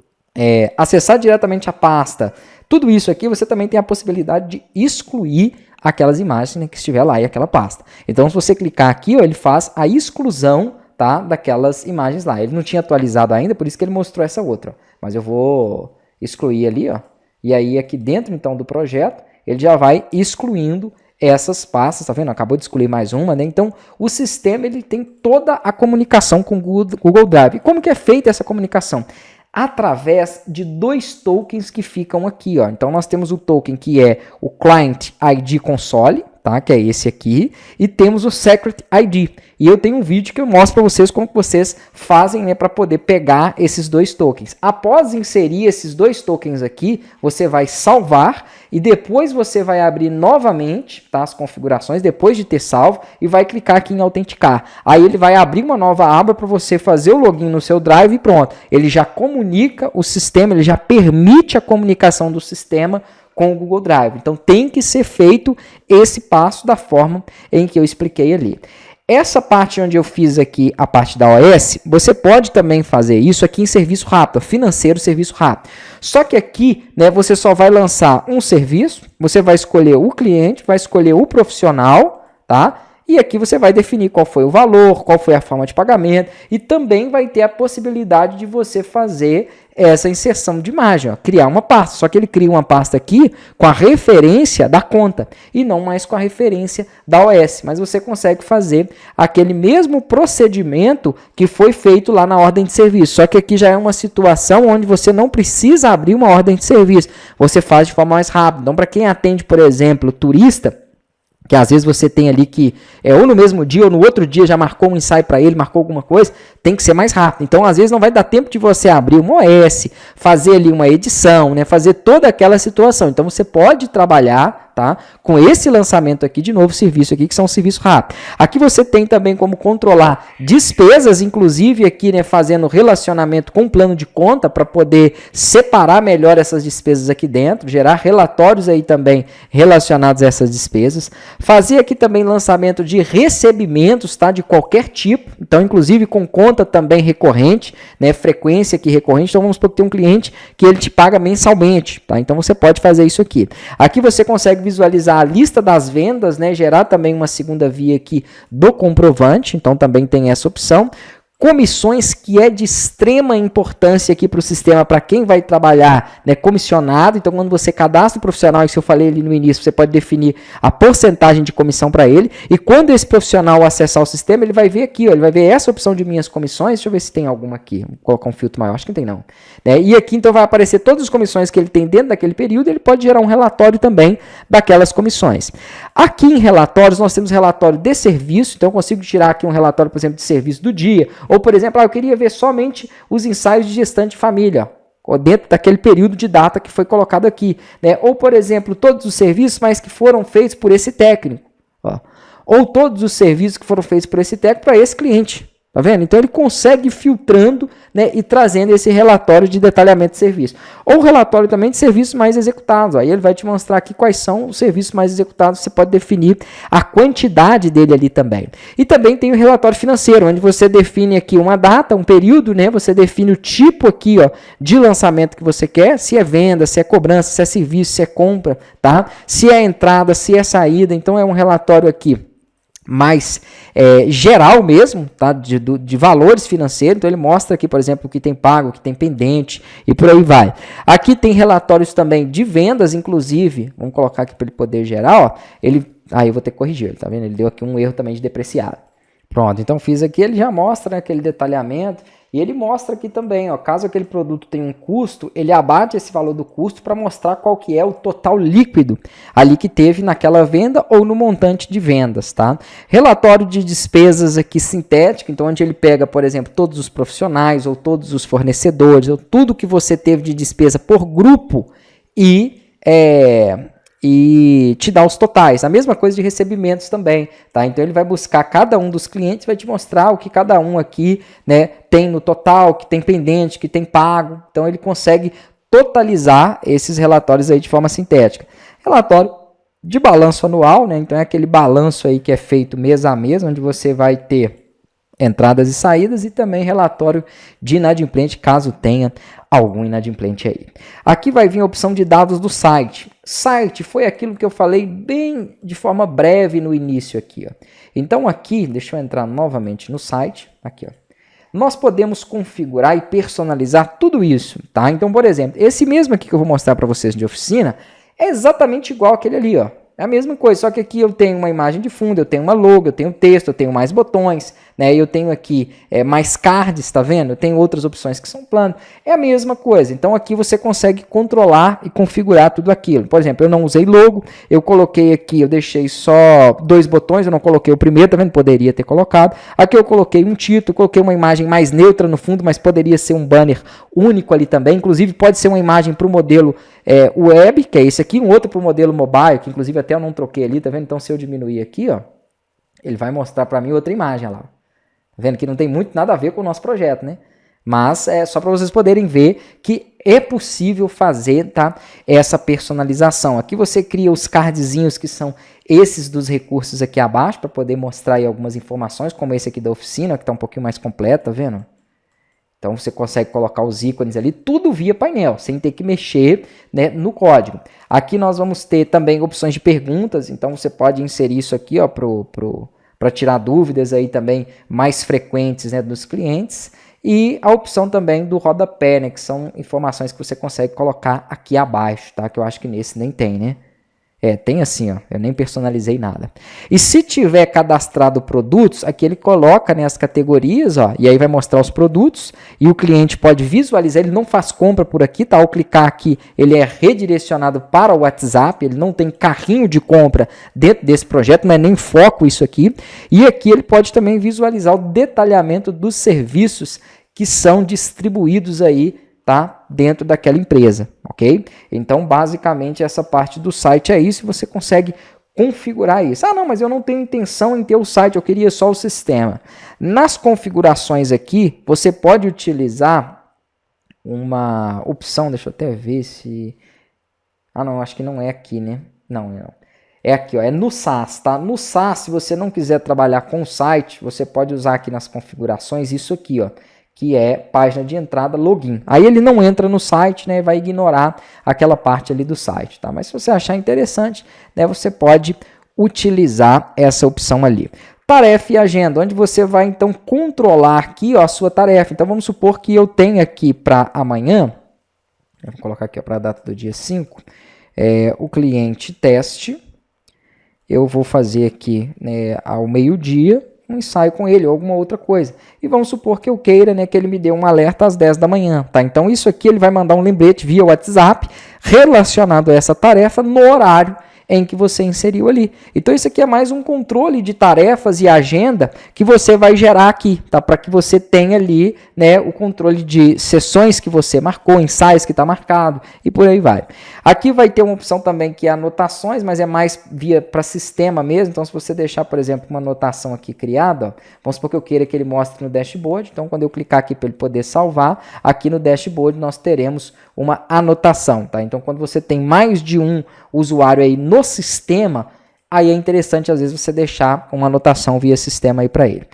acessar diretamente a pasta, tudo isso aqui você também tem a possibilidade de excluir aquelas imagens, né, que estiver lá em aquela pasta. Então, se você clicar aqui, ó, ele faz a exclusão, tá, daquelas imagens lá. Ele não tinha atualizado ainda, por isso que ele mostrou essa outra. Ó. Mas eu vou excluir ali, ó. E aí aqui dentro, então, do projeto, ele já vai excluindo essas pastas, tá vendo? Acabou de excluir mais uma, né? Então, o sistema ele tem toda a comunicação com o Google Drive. E como que é feita essa comunicação? Através de dois tokens que ficam aqui, ó. Então, nós temos o token que é o Client ID Console, tá? Que é esse aqui, e temos o Secret ID. E eu tenho um vídeo que eu mostro para vocês como que vocês fazem, né, para poder pegar esses dois tokens. Após inserir esses dois tokens aqui, você vai salvar e depois você vai abrir novamente, tá, as configurações depois de ter salvo e vai clicar aqui em autenticar. Aí ele vai abrir uma nova aba para você fazer o login no seu Drive e pronto. Ele já comunica o sistema, ele já permite a comunicação do sistema com o Google Drive. Então tem que ser feito esse passo da forma em que eu expliquei ali. Essa parte onde eu fiz aqui a parte da OS, você pode também fazer isso aqui em serviço rápido, financeiro, serviço rápido. Só que aqui, né, você só vai lançar um serviço, você vai escolher o cliente, vai escolher o profissional, tá? E aqui você vai definir qual foi o valor, qual foi a forma de pagamento e também vai ter a possibilidade de você fazer essa inserção de imagem, ó, criar uma pasta. Só que ele cria uma pasta aqui com a referência da conta e não mais com a referência da OS. Mas você consegue fazer aquele mesmo procedimento que foi feito lá na ordem de serviço. Só que aqui já é uma situação onde você não precisa abrir uma ordem de serviço. Você faz de forma mais rápida. Então, para quem atende, por exemplo, turista, que às vezes você tem ali que ou no mesmo dia ou no outro dia já marcou um ensaio para ele, marcou alguma coisa, tem que ser mais rápido. Então, às vezes não vai dar tempo de você abrir uma OS, fazer ali uma edição, né, fazer toda aquela situação. Então, você pode trabalhar, tá, com esse lançamento aqui, de novo serviço aqui, que são um serviço rápido. Aqui você tem também como controlar despesas, inclusive aqui, né, fazendo relacionamento com o plano de conta para poder separar melhor essas despesas aqui dentro, gerar relatórios aí também relacionados a essas despesas. Fazer aqui também lançamento de recebimentos, tá, de qualquer tipo, então inclusive com conta também recorrente, né, frequência aqui recorrente. Então vamos supor que tem um cliente que ele te paga mensalmente, tá? Então você pode fazer isso aqui. Aqui você consegue visualizar a lista das vendas, né, gerar também uma segunda via aqui do comprovante, então também tem essa opção. Comissões, que é de extrema importância aqui para o sistema, para quem vai trabalhar, né, comissionado. Então, quando você cadastra o profissional, isso eu falei ali no início, você pode definir a porcentagem de comissão para ele. E quando esse profissional acessar o sistema, ele vai ver aqui, ó, ele vai ver essa opção de minhas comissões. Deixa eu ver se tem alguma aqui. Vou colocar um filtro maior, acho que não tem não. E aqui, então, vai aparecer todas as comissões que ele tem dentro daquele período. Ele pode gerar um relatório também daquelas comissões. Aqui em relatórios, nós temos relatório de serviço. Então, eu consigo tirar aqui um relatório, por exemplo, de serviço do dia. Ou, por exemplo, eu queria ver somente os ensaios de gestante de família, ó, dentro daquele período de data que foi colocado aqui. Né? Ou, por exemplo, todos os serviços, mas que foram feitos por esse técnico. Ó. Ou todos os serviços que foram feitos por esse técnico para esse cliente. Tá vendo? Então ele consegue ir filtrando, né, e trazendo esse relatório de detalhamento de serviço. Ou relatório também de serviços mais executados. Aí ele vai te mostrar aqui quais são os serviços mais executados. Você pode definir a quantidade dele ali também. E também tem o relatório financeiro, onde você define aqui uma data, um período, né? Você define o tipo aqui, ó, de lançamento que você quer, se é venda, se é cobrança, se é serviço, se é compra, tá? Se é entrada, se é saída. Então é um relatório aqui mais geral mesmo, tá? De valores financeiros. Então ele mostra aqui, por exemplo, o que tem pago, o que tem pendente e por aí vai. Aqui tem relatórios também de vendas, inclusive, vamos colocar aqui para ele poder gerar, ó, eu vou ter que corrigir, ele, tá vendo? Ele deu aqui um erro também de depreciado. Pronto, então fiz aqui, ele já mostra, né, aquele detalhamento. E ele mostra aqui também, ó, caso aquele produto tenha um custo, ele abate esse valor do custo para mostrar qual que é o total líquido ali que teve naquela venda ou no montante de vendas, tá? Relatório de despesas aqui sintético, então onde ele pega, por exemplo, todos os profissionais ou todos os fornecedores, ou tudo que você teve de despesa por grupo e te dá os totais. A mesma coisa de recebimentos também, tá? Então ele vai buscar cada um dos clientes, vai te mostrar o que cada um aqui, né, tem no total, que tem pendente, que tem pago. Então ele consegue totalizar esses relatórios aí de forma sintética. Relatório de balanço anual, né? Então é aquele balanço aí que é feito mês a mês, onde você vai ter entradas e saídas, e também relatório de inadimplente, caso tenha algum inadimplente aí. Aqui vai vir a opção de dados do site. Site foi aquilo que eu falei bem de forma breve no início aqui, ó. Então aqui, deixa eu entrar novamente no site, aqui, ó. Nós podemos configurar e personalizar tudo isso, tá? Então, por exemplo, esse mesmo aqui que eu vou mostrar para vocês de oficina é exatamente igual aquele ali, ó. É a mesma coisa, só que aqui eu tenho uma imagem de fundo, eu tenho uma logo, eu tenho texto, eu tenho mais botões, né? Eu tenho aqui mais cards, tá vendo? Eu tenho outras opções que são plano. É a mesma coisa. Então aqui você consegue controlar e configurar tudo aquilo. Por exemplo, eu não usei logo, eu coloquei aqui, eu deixei só 2 botões, eu não coloquei o primeiro, tá vendo? Poderia ter colocado. Aqui eu coloquei um título, coloquei uma imagem mais neutra no fundo, mas poderia ser um banner único ali também. Inclusive pode ser uma imagem para o modelo web, que é esse aqui, um outro para o modelo mobile, que inclusive até eu não troquei ali, tá vendo? Então se eu diminuir aqui, ó, ele vai mostrar para mim outra imagem lá. Tá vendo que não tem muito nada a ver com o nosso projeto, né? Mas é só para vocês poderem ver que é possível fazer, tá, essa personalização. Aqui você cria os cardzinhos que são esses dos recursos aqui abaixo para poder mostrar aí algumas informações, como esse aqui da oficina, que está um pouquinho mais completo, tá vendo? Então você consegue colocar os ícones ali, tudo via painel, sem ter que mexer, né, no código. Aqui nós vamos ter também opções de perguntas, então você pode inserir isso aqui, ó, para tirar dúvidas aí também mais frequentes, né, dos clientes. E a opção também do rodapé, né, que são informações que você consegue colocar aqui abaixo, tá? Que eu acho que nesse nem tem, né? Tem assim, ó, eu nem personalizei nada. E se tiver cadastrado produtos, aqui ele coloca, né, as categorias, ó, e aí vai mostrar os produtos, e o cliente pode visualizar, ele não faz compra por aqui, tá? Ao clicar aqui, ele é redirecionado para o WhatsApp, ele não tem carrinho de compra dentro desse projeto, não é nem foco isso aqui. E aqui ele pode também visualizar o detalhamento dos serviços que são distribuídos aí, tá, dentro daquela empresa, ok? Então, basicamente, essa parte do site é isso, e você consegue configurar isso. Ah, não, mas eu não tenho intenção em ter o site, eu queria só o sistema. Nas configurações aqui, você pode utilizar uma opção, deixa eu até ver se... Ah, não, acho que não é aqui, né? Não. É aqui, ó, é no SaaS, tá? No SaaS, se você não quiser trabalhar com o site, você pode usar aqui nas configurações isso aqui, ó, que é página de entrada, login. Aí ele não entra no site, né, vai ignorar aquela parte ali do site, tá? Mas se você achar interessante, né, você pode utilizar essa opção ali. Tarefa e agenda, onde você vai então controlar aqui, ó, a sua tarefa. Então vamos supor que eu tenho aqui para amanhã, vou colocar aqui para a data do dia 5, o cliente teste, eu vou fazer aqui, né, ao meio-dia, um ensaio com ele ou alguma outra coisa. E vamos supor que eu queira, né, que ele me dê um alerta às 10 da manhã, tá? Então isso aqui ele vai mandar um lembrete via WhatsApp relacionado a essa tarefa no horário em que você inseriu ali. Então isso aqui é mais um controle de tarefas e agenda que você vai gerar aqui, tá? Para que você tenha ali, né, o controle de sessões que você marcou, ensaios que está marcado e por aí vai. Aqui vai ter uma opção também que é anotações, mas é mais via para sistema mesmo. Então se você deixar, por exemplo, uma anotação aqui criada, ó, vamos supor que eu queira que ele mostre no dashboard. Então quando eu clicar aqui para ele poder salvar, aqui no dashboard nós teremos uma anotação, tá? Então quando você tem mais de um usuário aí no sistema, aí é interessante às vezes você deixar uma anotação via sistema aí para ele.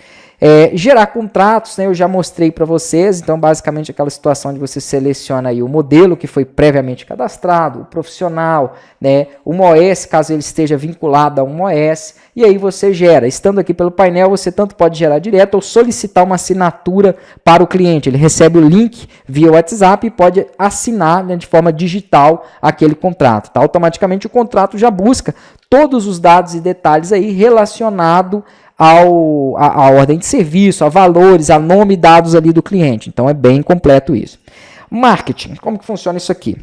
Gerar contratos, né, eu já mostrei para vocês, então basicamente aquela situação de você seleciona aí o modelo que foi previamente cadastrado, o profissional, né, uma OS, caso ele esteja vinculado a uma OS, e aí você gera. Estando aqui pelo painel, você tanto pode gerar direto ou solicitar uma assinatura para o cliente. Ele recebe o link via WhatsApp e pode assinar, né, de forma digital aquele contrato. Tá? Automaticamente o contrato já busca todos os dados e detalhes aí relacionado a ordem de serviço, a valores, a nome e dados ali do cliente. Então é bem completo isso. Marketing, como que funciona isso aqui?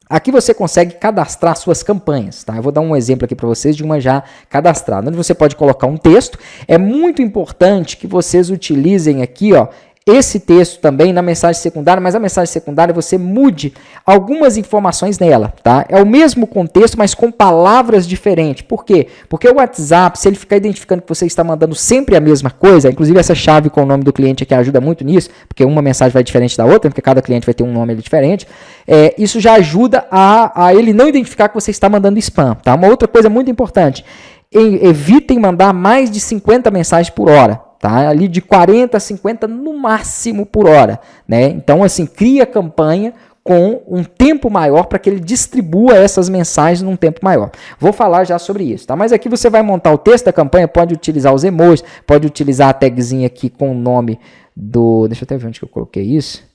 Aqui você consegue cadastrar suas campanhas, tá? Eu vou dar um exemplo aqui para vocês de uma já cadastrada, onde você pode colocar um texto. É muito importante que vocês utilizem aqui, ó, esse texto também na mensagem secundária, mas a mensagem secundária você mude algumas informações nela, tá? É o mesmo contexto, mas com palavras diferentes. Por quê? Porque o WhatsApp, se ele ficar identificando que você está mandando sempre a mesma coisa, inclusive essa chave com o nome do cliente aqui ajuda muito nisso, porque uma mensagem vai diferente da outra, porque cada cliente vai ter um nome diferente, isso já ajuda a ele não identificar que você está mandando spam, tá? Uma outra coisa muito importante, evitem mandar mais de 50 mensagens por hora. tá? Ali de 40 a 50 no máximo por hora, né? Então, assim, cria a campanha com um tempo maior para que ele distribua essas mensagens num tempo maior. Vou falar já sobre isso, tá? Mas aqui você vai montar o texto da campanha, pode utilizar os emojis, pode utilizar a tagzinha aqui com o nome do... Deixa eu até ver onde que eu coloquei isso.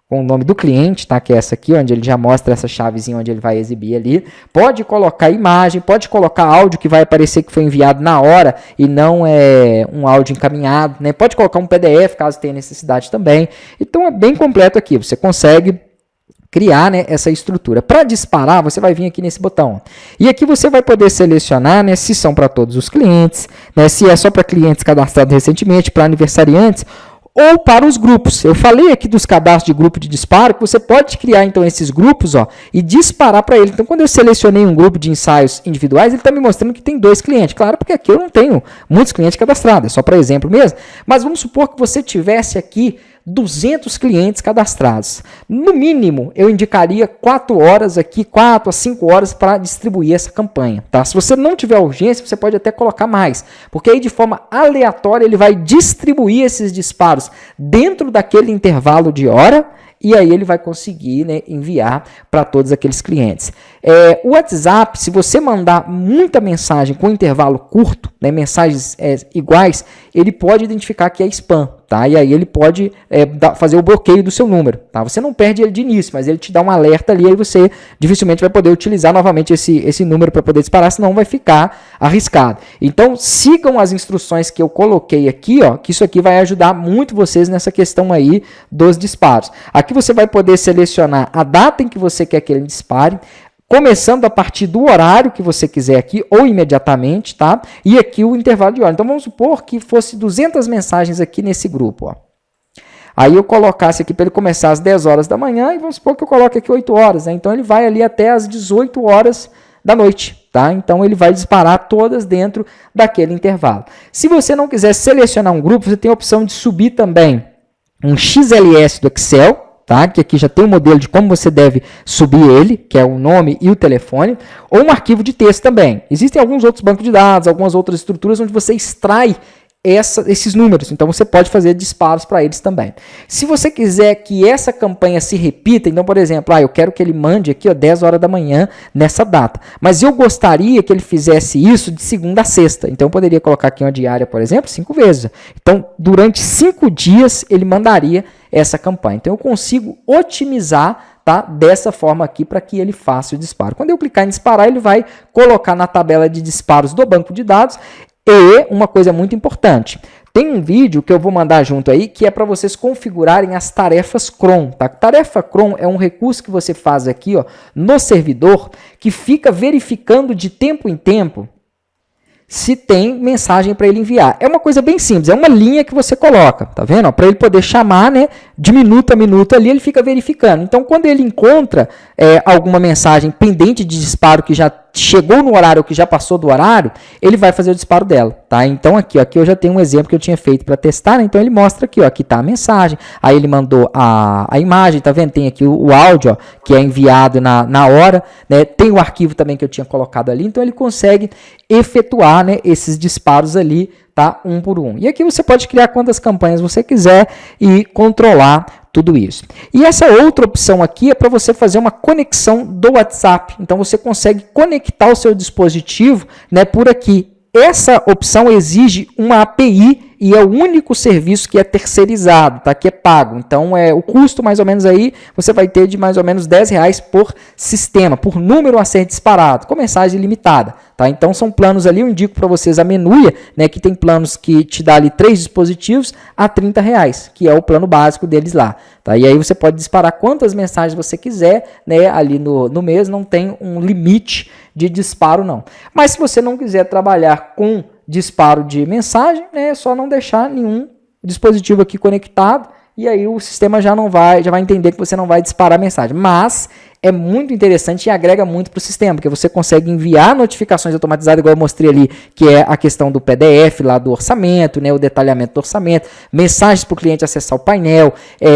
Com o nome do cliente, tá? Que é essa aqui, onde ele já mostra essa chavezinha onde ele vai exibir ali. Pode colocar imagem, pode colocar áudio que vai aparecer que foi enviado na hora e não é um áudio encaminhado, né? Pode colocar um PDF caso tenha necessidade também. Então é bem completo aqui, você consegue criar, né, essa estrutura. Para disparar, você vai vir aqui nesse botão. E aqui você vai poder selecionar, né, se são para todos os clientes, né, se é só para clientes cadastrados recentemente, para aniversariantes, ou para os grupos. Eu falei aqui dos cadastros de grupo de disparo, que você pode criar então esses grupos, ó, e disparar para ele. Então, quando eu selecionei um grupo de ensaios individuais, ele está me mostrando que tem 2 clientes. Claro, porque aqui eu não tenho muitos clientes cadastrados, é só para exemplo mesmo. Mas vamos supor que você tivesse aqui 200 clientes cadastrados. No mínimo, eu indicaria 4 horas aqui, 4 a 5 horas para distribuir essa campanha, tá? Se você não tiver urgência, você pode até colocar mais, porque aí de forma aleatória ele vai distribuir esses disparos dentro daquele intervalo de hora e aí ele vai conseguir, né, enviar para todos aqueles clientes. O WhatsApp, se você mandar muita mensagem com intervalo curto, né, mensagens iguais, ele pode identificar que é spam, tá? E aí ele pode fazer o bloqueio do seu número, tá? Você não perde ele de início, mas ele te dá um alerta ali, aí você dificilmente vai poder utilizar novamente esse número para poder disparar, senão vai ficar arriscado. Então, sigam as instruções que eu coloquei aqui, ó, que isso aqui vai ajudar muito vocês nessa questão aí dos disparos. Aqui você vai poder selecionar a data em que você quer que ele dispare, começando a partir do horário que você quiser aqui, ou imediatamente, tá? E aqui o intervalo de hora. Então, vamos supor que fosse 200 mensagens aqui nesse grupo, ó. Aí eu colocasse aqui para ele começar às 10 horas da manhã, e vamos supor que eu coloque aqui 8 horas, né? Então, ele vai ali até às 18 horas da noite, tá? Então, ele vai disparar todas dentro daquele intervalo. Se você não quiser selecionar um grupo, você tem a opção de subir também um XLS do Excel, tá? Que aqui já tem um modelo de como você deve subir ele, que é o nome e o telefone, ou um arquivo de texto também. Existem alguns outros bancos de dados, algumas outras estruturas onde você extrai esses números, então você pode fazer disparos para eles também. Se você quiser que essa campanha se repita, então, por exemplo, eu quero que ele mande aqui, ó, 10 horas da manhã nessa data, mas eu gostaria que ele fizesse isso de segunda a sexta, então eu poderia colocar aqui uma diária, por exemplo, 5 vezes. Então, durante 5 dias, ele mandaria essa campanha. Então, eu consigo otimizar, tá, dessa forma aqui para que ele faça o disparo. Quando eu clicar em disparar, ele vai colocar na tabela de disparos do banco de dados. E uma coisa muito importante, tem um vídeo que eu vou mandar junto aí, que é para vocês configurarem as tarefas cron, tá? Tarefa cron é um recurso que você faz aqui, ó, no servidor, que fica verificando de tempo em tempo se tem mensagem para ele enviar. É uma coisa bem simples, é uma linha que você coloca, tá vendo? Para ele poder chamar, né, de minuto a minuto ali, ele fica verificando. Então, quando ele encontra alguma mensagem pendente de disparo que já chegou no horário ou que já passou do horário, ele vai fazer o disparo dela, tá? Então, aqui eu já tenho um exemplo que eu tinha feito para testar, né? Então ele mostra aqui, ó, aqui tá a mensagem, aí ele mandou a imagem, tá vendo? Tem aqui o áudio, ó, que é enviado na hora, né? Tem o arquivo também que eu tinha colocado ali, então ele consegue efetuar, né, esses disparos ali, tá? Um por um. E aqui você pode criar quantas campanhas você quiser e controlar tudo isso. E essa outra opção aqui é para você fazer uma conexão do WhatsApp. Então, você consegue conectar o seu dispositivo, né, por aqui. Essa opção exige uma API e é o único serviço que é terceirizado, tá? Que é pago. Então, o custo mais ou menos aí, você vai ter de mais ou menos R$10 por sistema, por número a ser disparado, com mensagem ilimitada, tá? Então, são planos ali, eu indico para vocês a Menuia, né? Que tem planos que te dá ali 3 dispositivos a R$30, que é o plano básico deles lá, tá? E aí você pode disparar quantas mensagens você quiser, né? Ali no mês, não tem um limite de disparo, não. Mas se você não quiser trabalhar com disparo de mensagem, né, é só não deixar nenhum dispositivo aqui conectado e aí o sistema já vai entender que você não vai disparar mensagem. Mas é muito interessante e agrega muito para o sistema, porque você consegue enviar notificações automatizadas, igual eu mostrei ali, que é a questão do PDF lá do orçamento, né, o detalhamento do orçamento, mensagens para o cliente acessar o painel,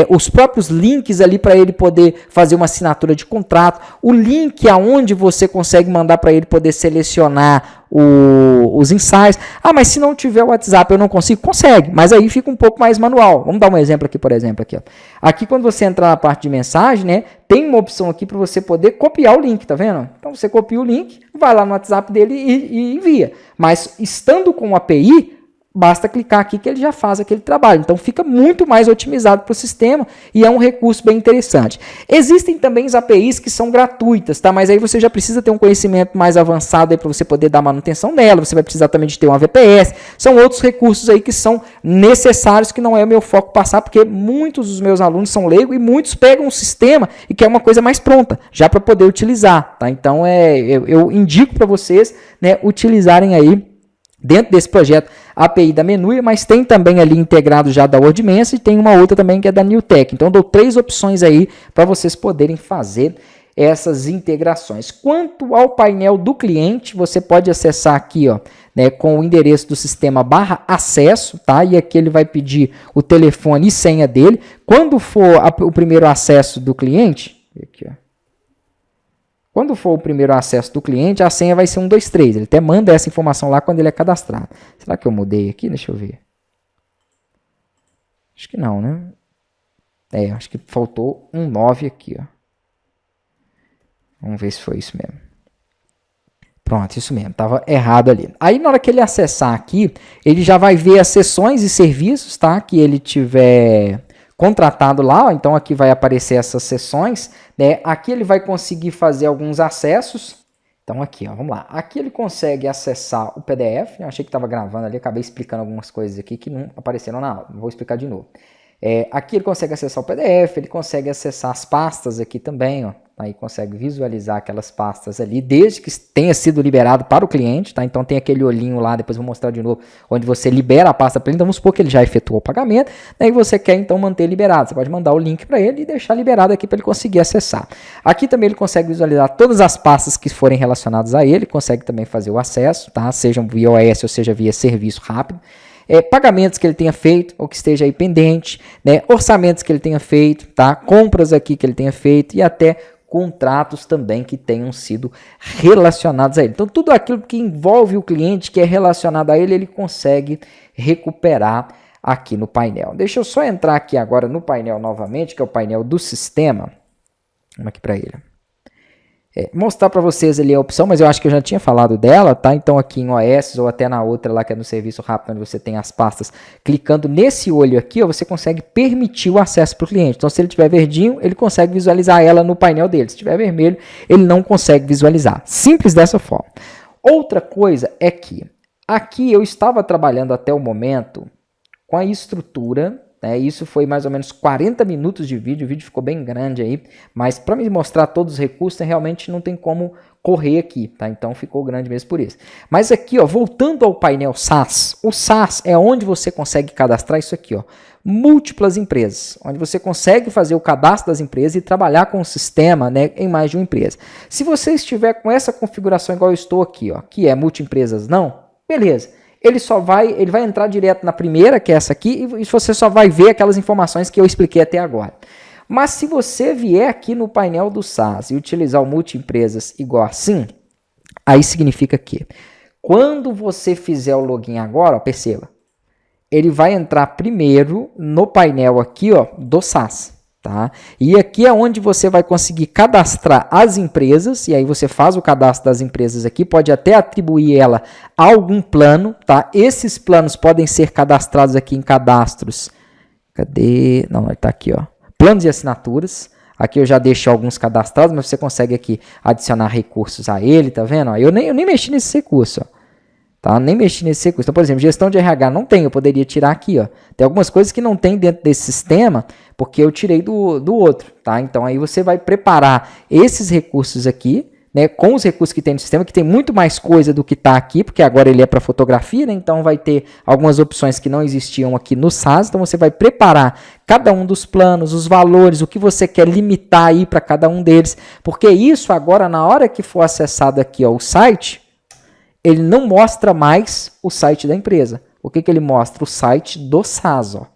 os próprios links ali para ele poder fazer uma assinatura de contrato, o link aonde você consegue mandar para ele poder selecionar os insights. Ah, mas se não tiver o WhatsApp eu não consigo? Consegue, mas aí fica um pouco mais manual. Vamos dar um exemplo aqui, por exemplo. Ó. Aqui quando você entra na parte de mensagem, né, tem uma opção aqui para você poder copiar o link, tá vendo? Então você copia o link, vai lá no WhatsApp dele e envia. Mas estando com o API, basta clicar aqui que ele já faz aquele trabalho. Então fica muito mais otimizado para o sistema e é um recurso bem interessante. Existem também as APIs que são gratuitas, tá? Mas aí você já precisa ter um conhecimento mais avançado para você poder dar manutenção dela, você vai precisar também de ter uma VPS. São outros recursos aí que são necessários, que não é o meu foco passar, porque muitos dos meus alunos são leigos e muitos pegam um sistema e querem uma coisa mais pronta, já para poder utilizar, tá? Então eu indico para vocês, né, utilizarem aí dentro desse projeto a API da Menuia, mas tem também ali integrado já da WordMess e tem uma outra também que é da Newtek. Então, eu dou 3 opções aí para vocês poderem fazer essas integrações. Quanto ao painel do cliente, você pode acessar aqui, ó, né, com o endereço do sistema /acesso, tá? E aqui ele vai pedir o telefone e senha dele. Quando for o primeiro acesso do cliente, aqui, ó. Quando for o primeiro acesso do cliente, a senha vai ser 123. Ele até manda essa informação lá quando ele é cadastrado. Será que eu mudei aqui? Deixa eu ver. Acho que não, né? Acho que faltou um 9 aqui, ó. Vamos ver se foi isso mesmo. Pronto, isso mesmo. Estava errado ali. Aí, na hora que ele acessar aqui, ele já vai ver as sessões e serviços, tá? Que ele tiver contratado lá, ó. Então aqui vai aparecer essas sessões, né? Aqui ele vai conseguir fazer alguns acessos. Então aqui, ó, vamos lá. Aqui ele consegue acessar o PDF. Eu achei que estava gravando ali, acabei explicando algumas coisas aqui que não apareceram na aula. Vou explicar de novo. Aqui ele consegue acessar o PDF, ele consegue acessar as pastas aqui também, ó. Aí consegue visualizar aquelas pastas ali, desde que tenha sido liberado para o cliente, tá? Então tem aquele olhinho lá, depois vou mostrar de novo, onde você libera a pasta para ele. Então vamos supor que ele já efetuou o pagamento, né? E você quer então manter liberado. Você pode mandar o link para ele e deixar liberado aqui para ele conseguir acessar. Aqui também ele consegue visualizar todas as pastas que forem relacionadas a ele, consegue também fazer o acesso, tá? Seja via OS ou seja via serviço rápido. Pagamentos que ele tenha feito ou que esteja aí pendente, né? Orçamentos que ele tenha feito, tá? Compras aqui que ele tenha feito e até contratos também que tenham sido relacionados a ele. Então, tudo aquilo que envolve o cliente, que é relacionado a ele, ele consegue recuperar aqui no painel. Deixa eu só entrar aqui agora no painel novamente, que é o painel do sistema. Vamos aqui para ele. Mostrar para vocês ali a opção, mas eu acho que eu já tinha falado dela, tá? Então aqui em OS ou até na outra lá que é no serviço rápido, onde você tem as pastas, clicando nesse olho aqui, ó, você consegue permitir o acesso para o cliente. Então se ele tiver verdinho, ele consegue visualizar ela no painel dele. Se tiver vermelho, ele não consegue visualizar. Simples dessa forma. Outra coisa é que aqui eu estava trabalhando até o momento com a estrutura. Isso foi mais ou menos 40 minutos de vídeo, o vídeo ficou bem grande aí, mas para me mostrar todos os recursos, realmente não tem como correr aqui, tá? Então ficou grande mesmo por isso. Mas aqui, ó, voltando ao painel SaaS, o SaaS é onde você consegue cadastrar isso aqui, ó, múltiplas empresas, onde você consegue fazer o cadastro das empresas e trabalhar com o sistema, né, em mais de uma empresa. Se você estiver com essa configuração igual eu estou aqui, ó, que é multi-empresas não, beleza. Ele vai entrar direto na primeira, que é essa aqui, e você só vai ver aquelas informações que eu expliquei até agora. Mas se você vier aqui no painel do SaaS e utilizar o multi-empresas igual assim, aí significa que quando você fizer o login agora, ó, perceba, ele vai entrar primeiro no painel aqui, ó, do SaaS. Tá? E aqui é onde você vai conseguir cadastrar as empresas, e aí você faz o cadastro das empresas aqui, pode até atribuir ela a algum plano, tá? Esses planos podem ser cadastrados aqui em cadastros. Cadê? Não, ele tá aqui, ó. Planos e assinaturas. Aqui eu já deixo alguns cadastrados, mas você consegue aqui adicionar recursos a ele, tá vendo? Eu nem mexi nesse recurso, ó. Tá? Nem mexi nesse recurso. Então, por exemplo, gestão de RH não tem, eu poderia tirar aqui, ó. Tem algumas coisas que não tem dentro desse sistema, porque eu tirei do outro, tá? Então, aí você vai preparar esses recursos aqui, né, com os recursos que tem no sistema, que tem muito mais coisa do que está aqui, porque agora ele é para fotografia, né, então vai ter algumas opções que não existiam aqui no SaaS, então você vai preparar cada um dos planos, os valores, o que você quer limitar aí para cada um deles, porque isso agora, na hora que for acessado aqui ó, o site, ele não mostra mais o site da empresa. O que ele mostra? O site do SaaS, ó.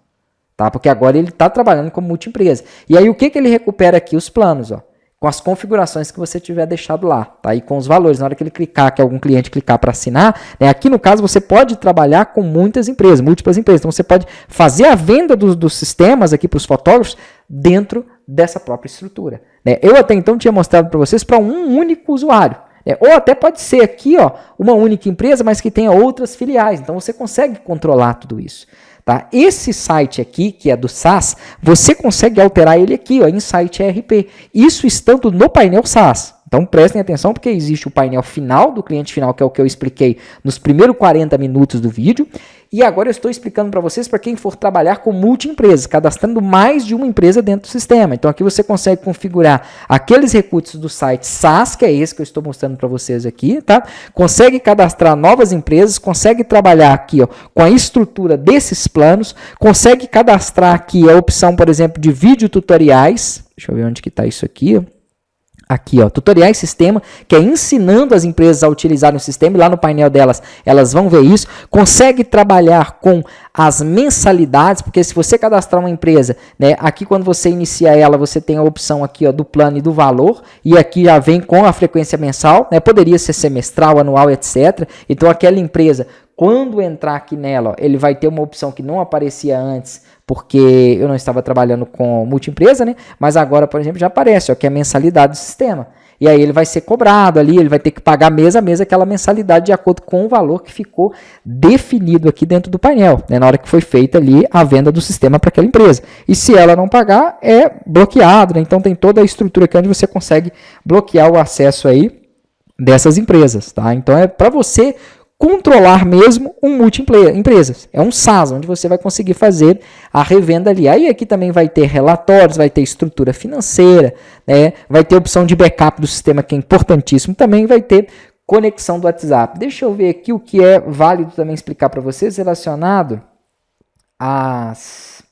Tá? Porque agora ele está trabalhando como multiempresa. E aí o que ele recupera aqui? Os planos, ó, com as configurações que você tiver deixado lá, tá? E com os valores. Na hora que ele clicar, que algum cliente clicar para assinar, né? Aqui no caso você pode trabalhar com muitas empresas, múltiplas empresas. Então você pode fazer a venda dos sistemas aqui para os fotógrafos dentro dessa própria estrutura, né? Eu até então tinha mostrado para vocês para um único usuário. Ou até pode ser aqui ó, uma única empresa, mas que tenha outras filiais. Então você consegue controlar tudo isso. Tá? Esse site aqui, que é do SaaS, você consegue alterar ele aqui, ó, em site ERP. Isso estando no painel SaaS. Então prestem atenção porque existe o painel final do cliente final, que é o que eu expliquei nos primeiros 40 minutos do vídeo. E agora eu estou explicando para vocês para quem for trabalhar com multi-empresas, cadastrando mais de uma empresa dentro do sistema. Então aqui você consegue configurar aqueles recursos do site SaaS, que é esse que eu estou mostrando para vocês aqui, tá? Consegue cadastrar novas empresas, consegue trabalhar aqui ó, com a estrutura desses planos, consegue cadastrar aqui a opção, por exemplo, de vídeo tutoriais. Deixa eu ver onde que está isso aqui, ó. Aqui, ó, tutoriais sistema, que é ensinando as empresas a utilizar o sistema, e lá no painel delas, elas vão ver isso. Consegue trabalhar com as mensalidades, porque se você cadastrar uma empresa, né, aqui quando você inicia ela, você tem a opção aqui, ó, do plano e do valor, e aqui já vem com a frequência mensal, né, poderia ser semestral, anual, etc. Então, aquela empresa, quando entrar aqui nela, ó, ele vai ter uma opção que não aparecia antes, porque eu não estava trabalhando com multiempresa, né? Mas agora, por exemplo, já aparece, ó, que é a mensalidade do sistema. E aí ele vai ser cobrado ali, ele vai ter que pagar mês a mês aquela mensalidade de acordo com o valor que ficou definido aqui dentro do painel, né? Na hora que foi feita ali a venda do sistema para aquela empresa. E se ela não pagar, é bloqueado, né? Então tem toda a estrutura aqui onde você consegue bloquear o acesso aí dessas empresas, tá? Então é para você controlar mesmo um multi-empresas. É um SaaS, onde você vai conseguir fazer a revenda ali. Aí aqui também vai ter relatórios, vai ter estrutura financeira, né? Vai ter opção de backup do sistema, que é importantíssimo. Também vai ter conexão do WhatsApp. Deixa eu ver aqui o que é válido também explicar para vocês relacionado às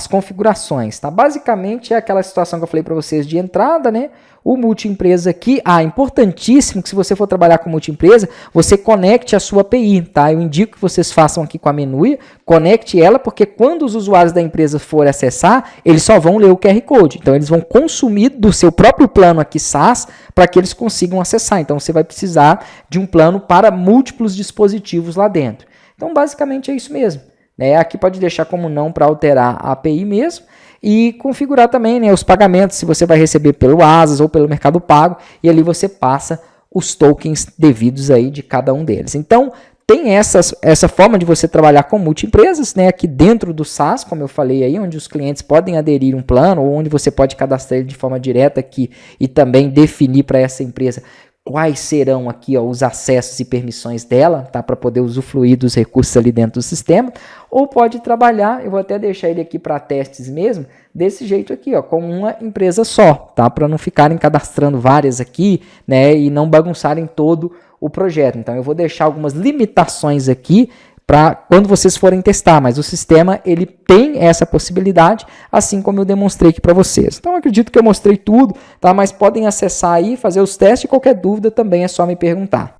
configurações, tá? Basicamente é aquela situação que eu falei para vocês de entrada, né? O multiempresa aqui, importantíssimo que se você for trabalhar com multiempresa, você conecte a sua API, tá? Eu indico que vocês façam aqui com a Menuia, conecte ela, porque quando os usuários da empresa forem acessar, eles só vão ler o QR Code. Então eles vão consumir do seu próprio plano aqui SaaS para que eles consigam acessar. Então você vai precisar de um plano para múltiplos dispositivos lá dentro. Então basicamente é isso mesmo. Né? Aqui pode deixar como não para alterar a API mesmo e configurar também, né, os pagamentos, se você vai receber pelo Asas ou pelo Mercado Pago, e ali você passa os tokens devidos aí de cada um deles. Então, tem essa forma de você trabalhar com multiempresas, né, aqui dentro do SaaS, como eu falei aí, onde os clientes podem aderir um plano, ou onde você pode cadastrar ele de forma direta aqui e também definir para essa empresa quais serão aqui ó, os acessos e permissões dela, tá, para poder usufruir dos recursos ali dentro do sistema, ou pode trabalhar, eu vou até deixar ele aqui para testes mesmo, desse jeito aqui, ó, com uma empresa só, tá, para não ficarem cadastrando várias aqui, né, e não bagunçarem todo o projeto. Então eu vou deixar algumas limitações aqui para quando vocês forem testar, mas o sistema ele tem essa possibilidade, assim como eu demonstrei aqui para vocês. Então eu acredito que eu mostrei tudo, tá? Mas podem acessar aí, fazer os testes, e qualquer dúvida também é só me perguntar.